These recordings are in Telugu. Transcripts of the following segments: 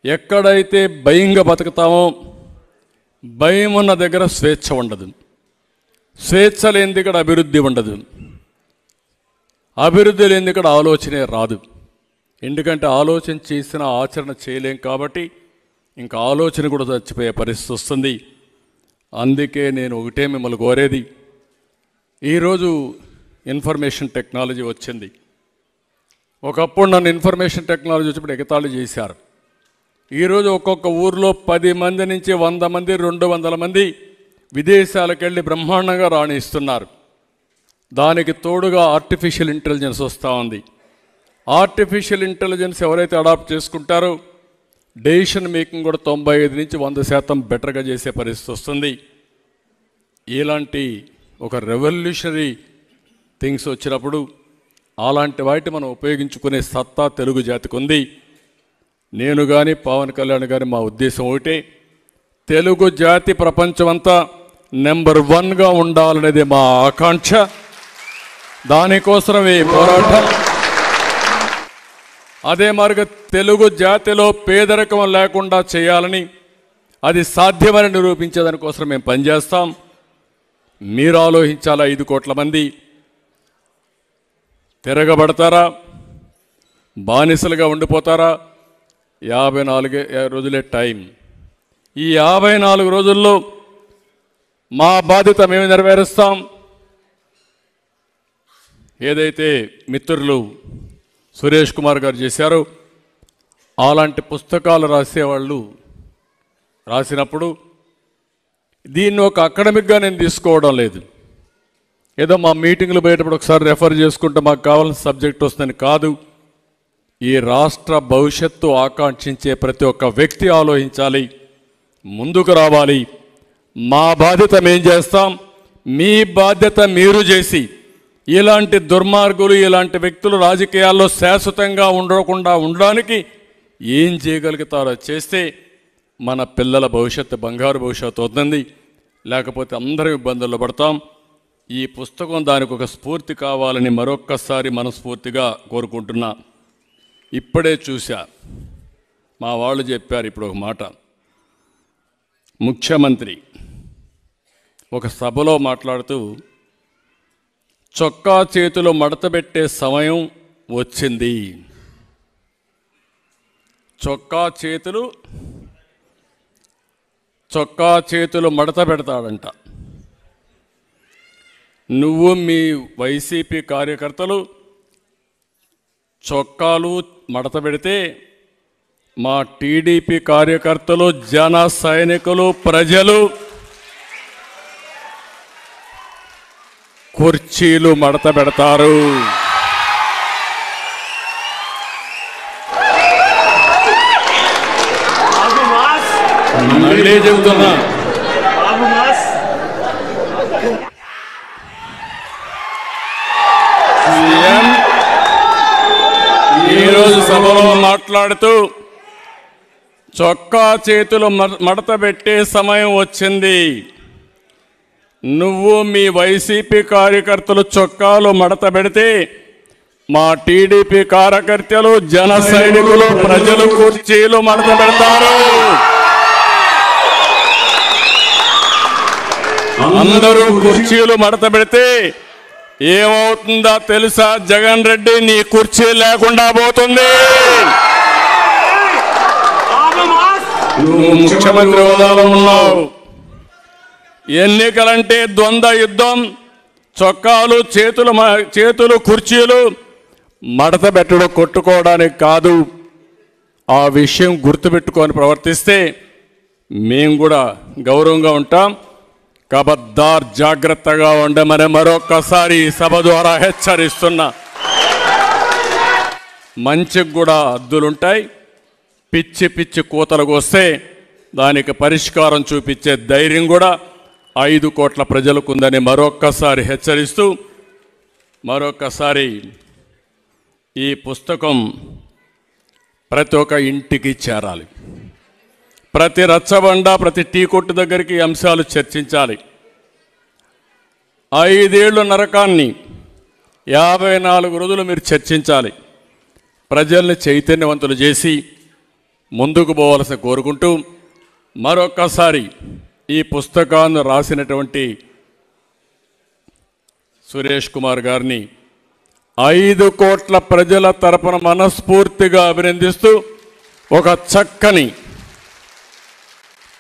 ఎక్కడైతే భయంగా బతుకుతామో భయం ఉన్న దగ్గర స్వేచ్ఛ ఉండదు. స్వేచ్ఛ లేని దగ్గర అభివృద్ధి ఉండదు. అభివృద్ధి లేని దగ్గర ఆలోచనే రాదు. ఎందుకంటే ఆలోచన చేసిన ఆచరణ చేయలేం కాబట్టి ఇంకా ఆలోచన కూడా చచ్చిపోయే పరిస్థితి వస్తుంది. అందుకే నేను ఒకటే మిమ్మల్ని కోరేది, ఈరోజు ఇన్ఫర్మేషన్ టెక్నాలజీ వచ్చింది. ఒకప్పుడు నన్ను ఇన్ఫర్మేషన్ టెక్నాలజీ వచ్చినప్పుడు ఎగతాళి చేశారు. ఈరోజు ఒక్కొక్క ఊర్లో 10 మంది నుంచి 100 మంది 200 మంది విదేశాలకు వెళ్ళి బ్రహ్మాండంగా రాణిస్తున్నారు. దానికి తోడుగా ఆర్టిఫిషియల్ ఇంటెలిజెన్స్ వస్తూ ఉంది. ఆర్టిఫిషియల్ ఇంటెలిజెన్స్ ఎవరైతే అడాప్ట్ చేసుకుంటారో డెసిషన్ మేకింగ్ కూడా 95 నుంచి 100% బెటర్గా చేసే పరిస్థితి వస్తుంది. ఇలాంటి ఒక రెవల్యూషనరీ థింగ్స్ వచ్చినప్పుడు అలాంటి వాటి మనం ఉపయోగించుకునే సత్తా తెలుగు జాతికి ఉంది. నేను కానీ పవన్ కళ్యాణ్ గారి మా ఉద్దేశం ఒకటే, తెలుగు జాతి ప్రపంచమంతా నెంబర్ 1గా ఉండాలనేది మా ఆకాంక్ష. దానికోసమే పోరాటం. అదే మార్గం తెలుగు జాతిలో పేదరికం లేకుండా చేయాలని, అది సాధ్యమని నిరూపించేదానికోసం మేము పనిచేస్తాం. మీరు ఆలోచించాలా, 5 కోట్ల మంది తిరగబడతారా, బానిసలుగా ఉండిపోతారా? 54 రోజులే టైం. ఈ 54 రోజుల్లో మా బాధ్యత మేము నెరవేరుస్తాం. ఏదైతే మిత్రులు సురేష్ కుమార్ గారు చేశారో అలాంటి పుస్తకాలు రాసేవాళ్ళు రాసినప్పుడు దీన్ని ఒక అకాడమిక్గా నేను తీసుకోవడం లేదు. ఏదో మా మీటింగ్లు పోయేటప్పుడు ఒకసారి రెఫర్ చేసుకుంటే మాకు కావాల్సిన సబ్జెక్ట్ వస్తుందని కాదు. ఈ రాష్ట్ర భవిష్యత్తు ఆకాంక్షించే ప్రతి ఒక్క వ్యక్తి ఆలోచించాలి, ముందుకు రావాలి. మా బాధ్యత మేము చేస్తాం, మీ బాధ్యత మీరు చేసి ఇలాంటి దుర్మార్గులు, ఇలాంటి వ్యక్తులు రాజకీయాల్లో శాశ్వతంగా ఉండకుండా ఉండడానికి ఏం చేయగలుగుతారో చేస్తే మన పిల్లల భవిష్యత్తు బంగారు భవిష్యత్తు అవుతుంది. లేకపోతే అందరం ఇబ్బందుల్లో పడతాం. ఈ పుస్తకం దానికి ఒక స్ఫూర్తి కావాలని మరొక్కసారి మనస్ఫూర్తిగా కోరుకుంటున్నా. ఇప్పుడే చూశా, మా వాళ్ళు చెప్పారు ఇప్పుడు ఒక మాట. ముఖ్యమంత్రి ఒక సభలో మాట్లాడుతూ చొక్కా చేతులు మడతబెట్టే సమయం వచ్చింది. చొక్కా చేతులు మడత పెడతాడంట. నువ్వు మీ వైసీపీ కార్యకర్తలు చొక్కాలు మడత పెడితే మా టీడీపీ కార్యకర్తలు, జన సైనికులు, ప్రజలు కుర్చీలు మడత పెడతారు. మళ్ళీ చెబుతున్నా, సీఎం ఈరోజు సభలో మాట్లాడుతూ చొక్కా చేతులు మడత పెట్టే సమయం వచ్చింది. నువ్వు మీ వైసీపీ కార్యకర్తలు చొక్కాలు మడత పెడితే మా టీడీపీ కార్యకర్తలు, జన సైనికులు, ప్రజలు కుర్చీలు మడత పెడతారు. అందరూ కుర్చీలు మడత పెడితే ఏమవుతుందో తెలుసా? జగన్ రెడ్డి నీ కుర్చీ లేకుండా పోతుంది. నువ్వు ముఖ్యమంత్రి హోదాలో ఉన్నావు. ఎన్నికలంటే ద్వంద్వ యుద్ధం. చొక్కాలు చేతులు కుర్చీలు మడత పెట్టడం కొట్టుకోవడానికి కాదు. ఆ విషయం గుర్తుపెట్టుకొని ప్రవర్తిస్తే మేము కూడా గౌరవంగా ఉంటాం. కబద్దార్, జాగ్రత్తగా ఉండమని మరొక్కసారి సభ ద్వారా హెచ్చరిస్తున్నా. మంచికి కూడా హద్దులుంటాయి. పిచ్చి పిచ్చి కూతలకు వస్తే దానికి పరిష్కారం చూపించే ధైర్యం కూడా 5 కోట్ల ప్రజలకు ఉందని మరొక్కసారి హెచ్చరిస్తూ, మరొక్కసారి ఈ పుస్తకం ప్రతి ఒక్క ఇంటికి చేరాలి. ప్రతి రచ్చబండ, ప్రతి టీ కొట్టు దగ్గరికి ఈ అంశాలు చర్చించాలి. 5 ఏళ్ళు నరకాన్ని 54 రోజులు మీరు చర్చించాలి. ప్రజల్ని చైతన్యవంతులు చేసి ముందుకు పోవాల్సి కోరుకుంటూ మరొక్కసారి ఈ పుస్తకాన్ని రాసినటువంటి సురేష్ కుమార్ గారిని 5 కోట్ల ప్రజల తరపున మనస్ఫూర్తిగా అభినందిస్తూ ఒక చక్కని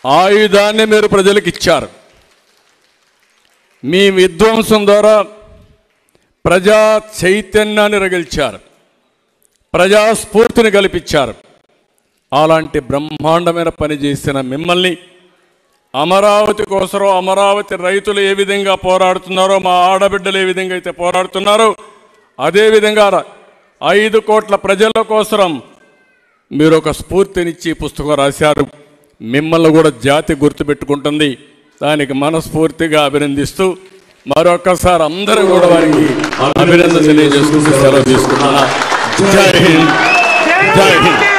ఆయుధాన్ని మీరు ప్రజలకు ఇచ్చారు. మీ విధ్వంసం ద్వారా ప్రజా చైతన్యాన్ని రగిల్చారు, ప్రజాస్ఫూర్తిని కల్పించారు. అలాంటి బ్రహ్మాండమైన పని చేసిన మిమ్మల్ని అమరావతి కోసం అమరావతి రైతులు ఏ విధంగా పోరాడుతున్నారో, మా ఆడబిడ్డలు ఏ విధంగా అయితే పోరాడుతున్నారో, అదేవిధంగా 5 కోట్ల ప్రజల కోసం మీరు ఒక స్ఫూర్తినిచ్చి పుస్తకం రాశారు. మిమ్మల్ని కూడా జాతి గుర్తుపెట్టుకుంటుంది. దానికి మనస్ఫూర్తిగా అభినందిస్తూ మరొకసారి అందరూ కూడా వారికి అభినందన తెలియజేసుకుంటూ సెలవు తీసుకున్నాను. జై హింద్, జై హింద్.